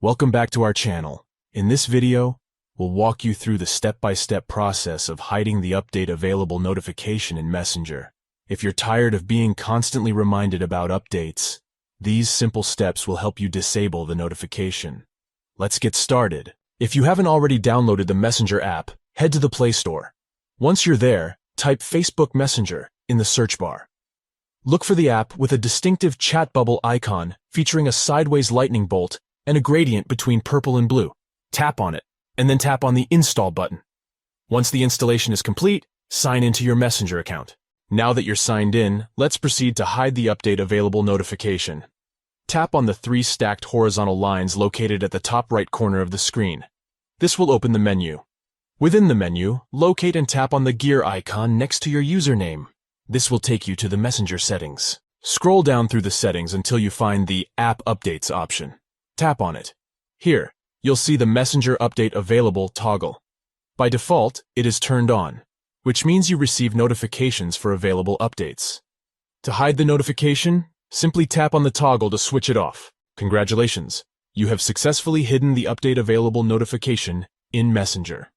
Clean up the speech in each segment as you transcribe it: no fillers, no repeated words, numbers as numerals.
Welcome back to our channel. In this video, we'll walk you through the step-by-step process of hiding the update available notification in Messenger. If you're tired of being constantly reminded about updates, these simple steps will help you disable the notification. Let's get started. If you haven't already downloaded the Messenger app, head to the Play Store. Once you're there, type Facebook Messenger in the search bar. Look for the app with a distinctive chat bubble icon featuring a sideways lightning bolt and a gradient between purple and blue. Tap on it, and then tap on the Install button. Once the installation is complete, sign into your Messenger account. Now that you're signed in, let's proceed to hide the update available notification. Tap on the three stacked horizontal lines located at the top right corner of the screen. This will open the menu. Within the menu, locate and tap on the gear icon next to your username. This will take you to the Messenger settings. Scroll down through the settings until you find the App Updates option. Tap on it. Here, you'll see the Messenger Update Available toggle. By default, it is turned on, which means you receive notifications for available updates. To hide the notification, simply tap on the toggle to switch it off. Congratulations, you have successfully hidden the Update Available notification in Messenger.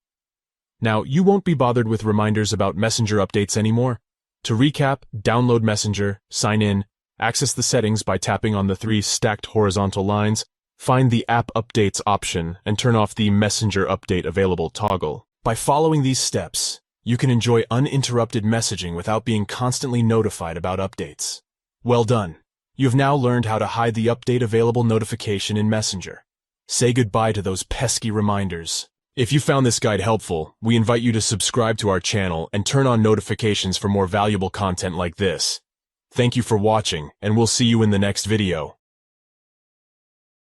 Now, you won't be bothered with reminders about Messenger updates anymore. To recap, download Messenger, sign in, access the settings by tapping on the three stacked horizontal lines, find the App Updates option, and turn off the Messenger Update Available toggle. By following these steps, you can enjoy uninterrupted messaging without being constantly notified about updates. Well done! You've now learned how to hide the Update Available notification in Messenger. Say goodbye to those pesky reminders. If you found this guide helpful, we invite you to subscribe to our channel and turn on notifications for more valuable content like this. Thank you for watching, and we'll see you in the next video.